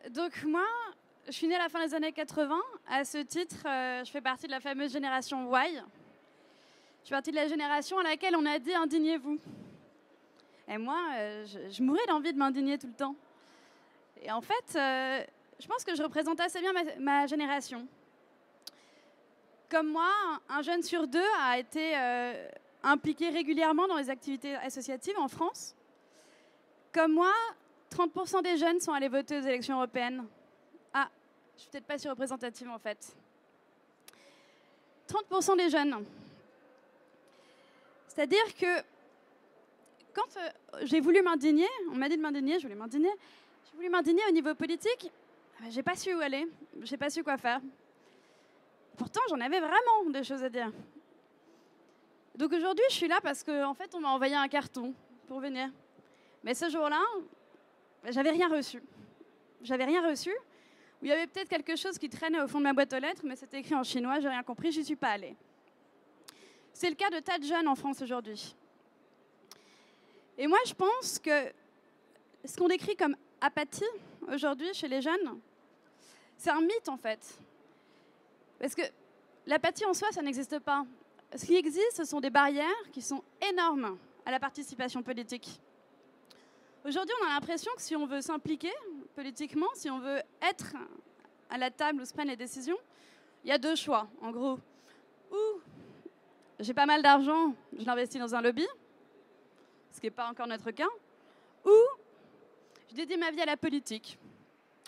Donc moi, je suis née à la fin des années 80. À ce titre, je fais partie de la fameuse génération Y. Je fais partie de la génération à laquelle on a dit « indignez-vous ». Et moi, je mourais d'envie de m'indigner tout le temps. Et en fait, je pense que je représente assez bien ma génération. Comme moi, un jeune sur deux a été impliqué régulièrement dans les activités associatives en France. Comme moi, 30% des jeunes sont allés voter aux élections européennes. Ah, je suis peut-être pas si représentative en fait. 30% des jeunes. C'est-à-dire que quand j'ai voulu m'indigner, on m'a dit de m'indigner, je voulais m'indigner. J'ai voulu m'indigner au niveau politique, j'ai pas su où aller, j'ai pas su quoi faire. Pourtant, j'en avais vraiment des choses à dire. Donc aujourd'hui, je suis là parce qu'en fait, on m'a envoyé un carton pour venir. Mais ce jour-là, j'avais rien reçu. J'avais rien reçu. Il y avait peut-être quelque chose qui traînait au fond de ma boîte aux lettres, mais c'était écrit en chinois, j'ai rien compris, j'y suis pas allée. C'est le cas de tas de jeunes en France aujourd'hui. Et moi, je pense que ce qu'on décrit comme apathie aujourd'hui chez les jeunes, c'est un mythe en fait. Parce que l'apathie en soi, ça n'existe pas. Ce qui existe, ce sont des barrières qui sont énormes à la participation politique. Aujourd'hui, on a l'impression que si on veut s'impliquer politiquement, si on veut être à la table où se prennent les décisions, il y a deux choix, en gros. Ou j'ai pas mal d'argent, je l'investis dans un lobby, ce qui n'est pas encore notre cas, ou je dédie ma vie à la politique.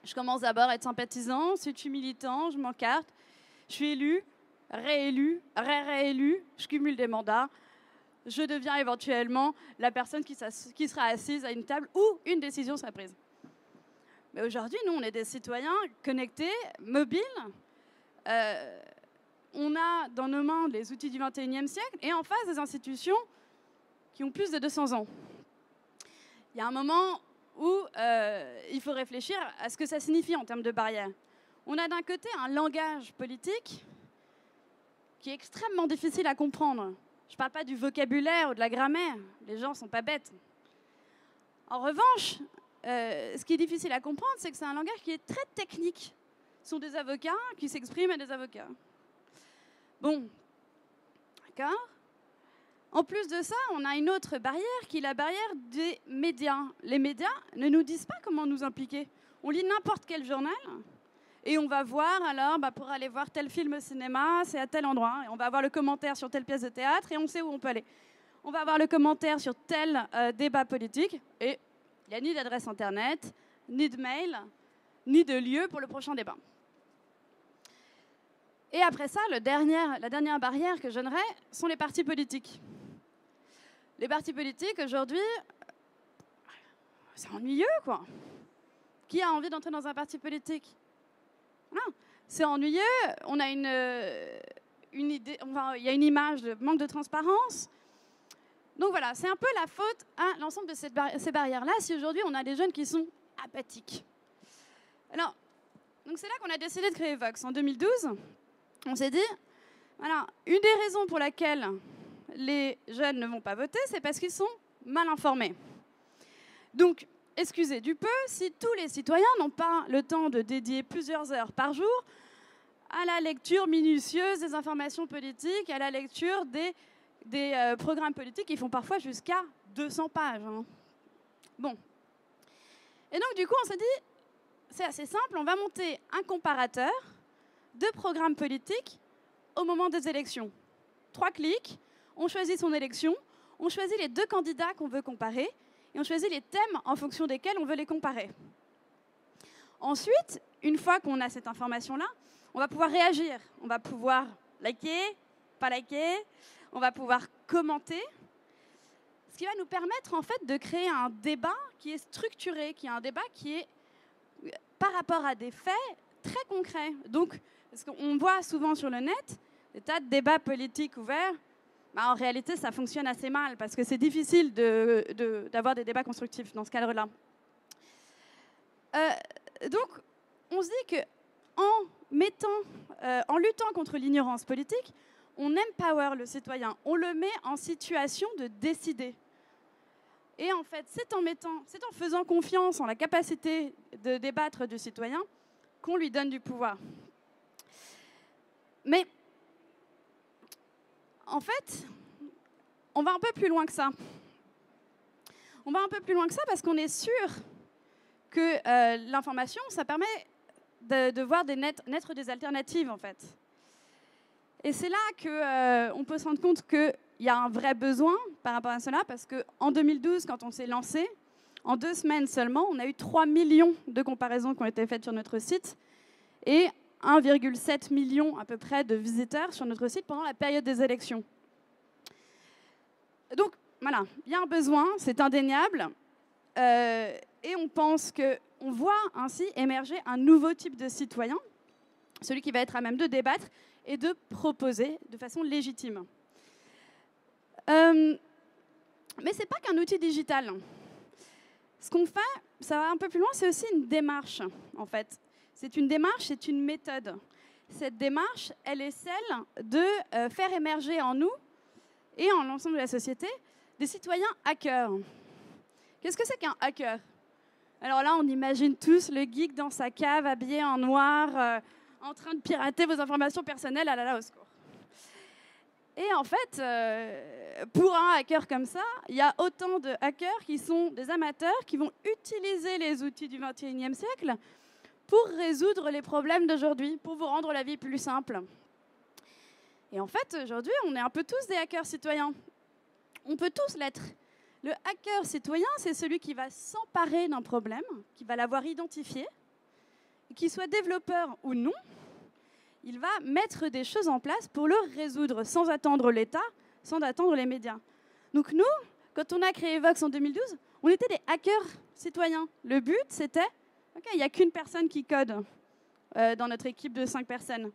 Je commence d'abord à être sympathisant, ensuite je suis militant, je m'encarte, je suis élu, réélu, réélu, je cumule des mandats, je deviens éventuellement la personne qui sera assise à une table où une décision sera prise. Mais aujourd'hui, nous, on est des citoyens connectés, mobiles. On a dans nos mains les outils du XXIe siècle et en face des institutions qui ont plus de 200 ans. Il y a un moment où il faut réfléchir à ce que ça signifie en termes de barrières. On a d'un côté un langage politique qui est extrêmement difficile à comprendre. Je ne parle pas du vocabulaire ou de la grammaire, les gens ne sont pas bêtes. En revanche, ce qui est difficile à comprendre, c'est que c'est un langage qui est très technique. Ce sont des avocats qui s'expriment à des avocats. Bon, d'accord. En plus de ça, on a une autre barrière qui est la barrière des médias. Les médias ne nous disent pas comment nous impliquer. On lit n'importe quel journal et on va voir, alors, pour aller voir tel film au cinéma, c'est à tel endroit. Et on va avoir le commentaire sur telle pièce de théâtre et on sait où on peut aller. On va avoir le commentaire sur tel débat politique et il n'y a ni d'adresse internet, ni de mail, ni de lieu pour le prochain débat. Et après ça, la dernière barrière que je donnerais sont les partis politiques. Les partis politiques, aujourd'hui, c'est ennuyeux, quoi. Qui a envie d'entrer dans un parti politique? Non, c'est ennuyeux. On a une idée, il y a une image de manque de transparence. Donc voilà, c'est un peu la faute à l'ensemble de ces barrières-là si aujourd'hui on a des jeunes qui sont apathiques. Alors, donc c'est là qu'on a décidé de créer Vox. En 2012, on s'est dit, voilà, une des raisons pour laquelle les jeunes ne vont pas voter, c'est parce qu'ils sont mal informés. Donc, excusez du peu si tous les citoyens n'ont pas le temps de dédier plusieurs heures par jour à la lecture minutieuse des informations politiques, à la lecture des programmes politiques qui font parfois jusqu'à 200 pages. Hein. Bon. Et donc, du coup, on s'est dit, c'est assez simple, on va monter un comparateur de programmes politiques au moment des élections. 3 clics, on choisit son élection, on choisit les 2 candidats qu'on veut comparer et on choisit les thèmes en fonction desquels on veut les comparer. Ensuite, une fois qu'on a cette information-là, on va pouvoir réagir. On va pouvoir liker, pas liker, on va pouvoir commenter, ce qui va nous permettre en fait de créer un débat qui est structuré, qui est un débat qui est par rapport à des faits très concrets. Donc, parce qu'on voit souvent sur le net des tas de débats politiques ouverts, en réalité, ça fonctionne assez mal parce que c'est difficile d'avoir des débats constructifs dans ce cadre-là. Donc, on se dit qu'en luttant contre l'ignorance politique, on empower le citoyen, on le met en situation de décider. Et en fait, c'est en faisant confiance en la capacité de débattre du citoyen qu'on lui donne du pouvoir. Mais en fait, on va un peu plus loin que ça. On va un peu plus loin que ça parce qu'on est sûr que l'information, ça permet de voir naître des alternatives, en fait. Et c'est là qu'on peut se rendre compte qu'il y a un vrai besoin par rapport à cela, parce qu'en 2012, quand on s'est lancé, en 2 semaines seulement, on a eu 3 millions de comparaisons qui ont été faites sur notre site et 1,7 million à peu près de visiteurs sur notre site pendant la période des élections. Donc, voilà, il y a un besoin, c'est indéniable. Et on pense qu'on voit ainsi émerger un nouveau type de citoyen, celui qui va être à même de débattre et de proposer de façon légitime. Mais ce n'est pas qu'un outil digital. Ce qu'on fait, ça va un peu plus loin, c'est aussi une démarche, en fait. C'est une démarche, c'est une méthode. Cette démarche, elle est celle de faire émerger en nous et en l'ensemble de la société des citoyens hackers. Qu'est-ce que c'est qu'un hacker? Alors là, on imagine tous le geek dans sa cave, habillé en noir, en train de pirater vos informations personnelles. Ah là là, au secours. Et en fait, pour un hacker comme ça, il y a autant de hackers qui sont des amateurs, qui vont utiliser les outils du XXIe siècle pour résoudre les problèmes d'aujourd'hui, pour vous rendre la vie plus simple. Et en fait, aujourd'hui, on est un peu tous des hackers citoyens. On peut tous l'être. Le hacker citoyen, c'est celui qui va s'emparer d'un problème, qui va l'avoir identifié, qu'il soit développeur ou non, il va mettre des choses en place pour le résoudre, sans attendre l'État, sans attendre les médias. Donc nous, quand on a créé Vox en 2012, on était des hackers citoyens. Le but, c'était, OK, il n'y a qu'une personne qui code dans notre équipe de 5 personnes.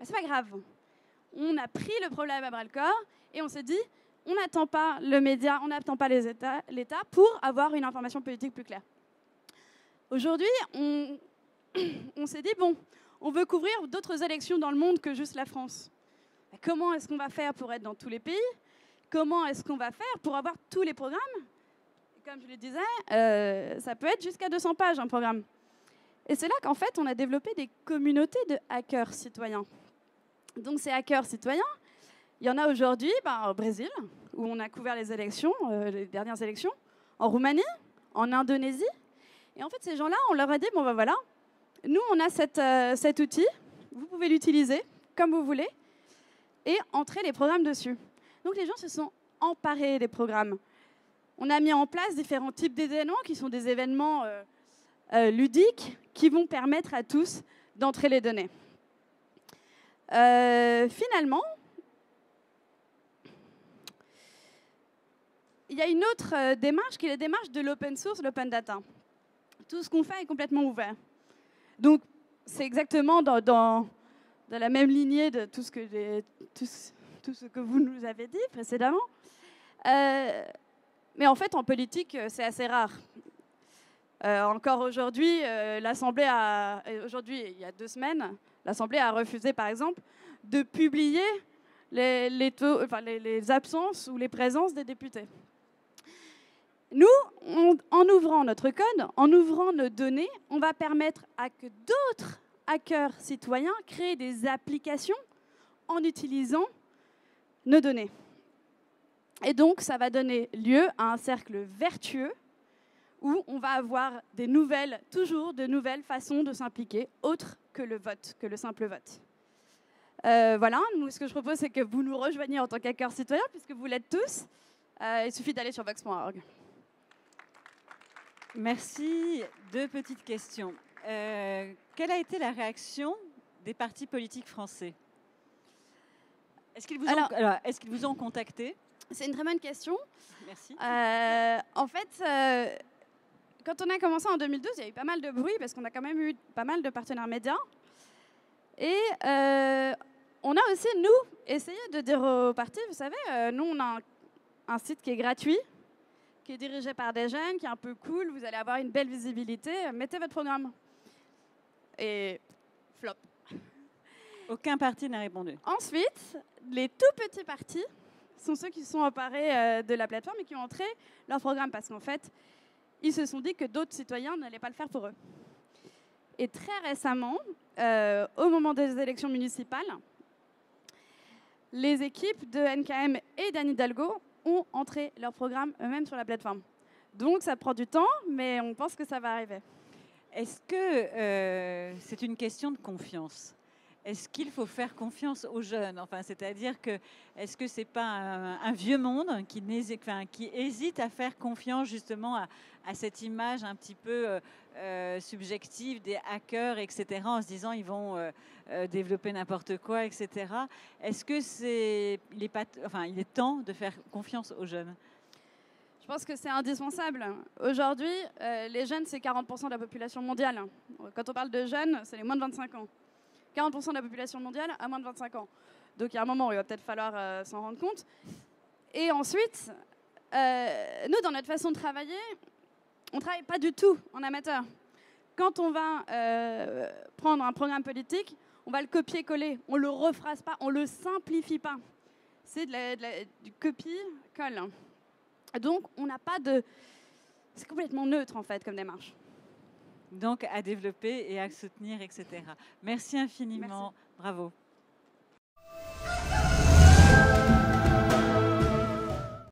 C'est pas grave. On a pris le problème à bras-le-corps et on s'est dit, on n'attend pas le média, on n'attend pas l'État pour avoir une information politique plus claire. Aujourd'hui, on s'est dit, bon, on veut couvrir d'autres élections dans le monde que juste la France. Comment est-ce qu'on va faire pour être dans tous les pays? Comment est-ce qu'on va faire pour avoir tous les programmes? Et comme je le disais, ça peut être jusqu'à 200 pages un programme. Et c'est là qu'en fait, on a développé des communautés de hackers citoyens. Donc ces hackers citoyens, il y en a aujourd'hui au Brésil, où on a couvert les élections, les dernières élections, en Roumanie, en Indonésie. Et en fait, ces gens-là, on leur a dit, bon ben voilà, nous, on a cet outil, vous pouvez l'utiliser comme vous voulez, et entrer les programmes dessus. Donc les gens se sont emparés des programmes. On a mis en place différents types d'événements, qui sont des événements ludiques, qui vont permettre à tous d'entrer les données. Finalement, il y a une autre démarche qui est la démarche de l'open source, l'open data. Tout ce qu'on fait est complètement ouvert. Donc, c'est exactement dans la même lignée de tout ce que vous nous avez dit précédemment. Mais en fait, en politique, c'est assez rare. Encore aujourd'hui, aujourd'hui, il y a 2 semaines, l'Assemblée a refusé, par exemple, de publier les absences ou les présences des députés. Nous, en ouvrant notre code, en ouvrant nos données, on va permettre à que d'autres hackers citoyens créent des applications en utilisant nos données. Et donc, ça va donner lieu à un cercle vertueux où on va avoir toujours de nouvelles façons de s'impliquer, autres que le vote, que le simple vote. Voilà, nous, ce que je propose, c'est que vous nous rejoigniez en tant qu'hackers citoyens, puisque vous l'êtes tous. Il suffit d'aller sur vox.org. Merci. 2 petites questions. Quelle a été la réaction des partis politiques français? Est-ce qu'ils vous ont contacté? C'est une très bonne question. Merci. En fait, quand on a commencé en 2012, il y a eu pas mal de bruit parce qu'on a quand même eu pas mal de partenaires médias. Et on a aussi, nous, essayé de dire aux partis, vous savez, nous, on a un site qui est gratuit, qui est dirigé par des jeunes, qui est un peu cool, vous allez avoir une belle visibilité, mettez votre programme. Et flop. Aucun parti n'a répondu. Ensuite, les tout petits partis sont ceux qui se sont emparés de la plateforme et qui ont entré leur programme parce qu'en fait, ils se sont dit que d'autres citoyens n'allaient pas le faire pour eux. Et très récemment, au moment des élections municipales, les équipes de NKM et d'Anne Hidalgo ont entré leur programme eux-mêmes sur la plateforme. Donc ça prend du temps, mais on pense que ça va arriver. Est-ce que c'est une question de confiance ? Est-ce qu'il faut faire confiance aux jeunes ? Enfin, c'est-à-dire que est-ce que c'est pas un vieux monde qui hésite à faire confiance justement à cette image un petit peu subjective des hackers, etc., en se disant ils vont développer n'importe quoi, etc. Est-ce que il est temps de faire confiance aux jeunes ? Je pense que c'est indispensable. Aujourd'hui, les jeunes, c'est 40% de la population mondiale. Quand on parle de jeunes, c'est les moins de 25 ans. 40% de la population mondiale à moins de 25 ans. Donc il y a un moment où il va peut-être falloir s'en rendre compte. Et ensuite, nous, dans notre façon de travailler, on ne travaille pas du tout en amateur. Quand on va prendre un programme politique, on va le copier-coller. On ne le rephrase pas, on ne le simplifie pas. C'est du copie-colle. Donc, on n'a pas de... C'est complètement neutre, en fait, comme démarche. Donc, à développer et à soutenir, etc. Merci infiniment. Merci. Bravo.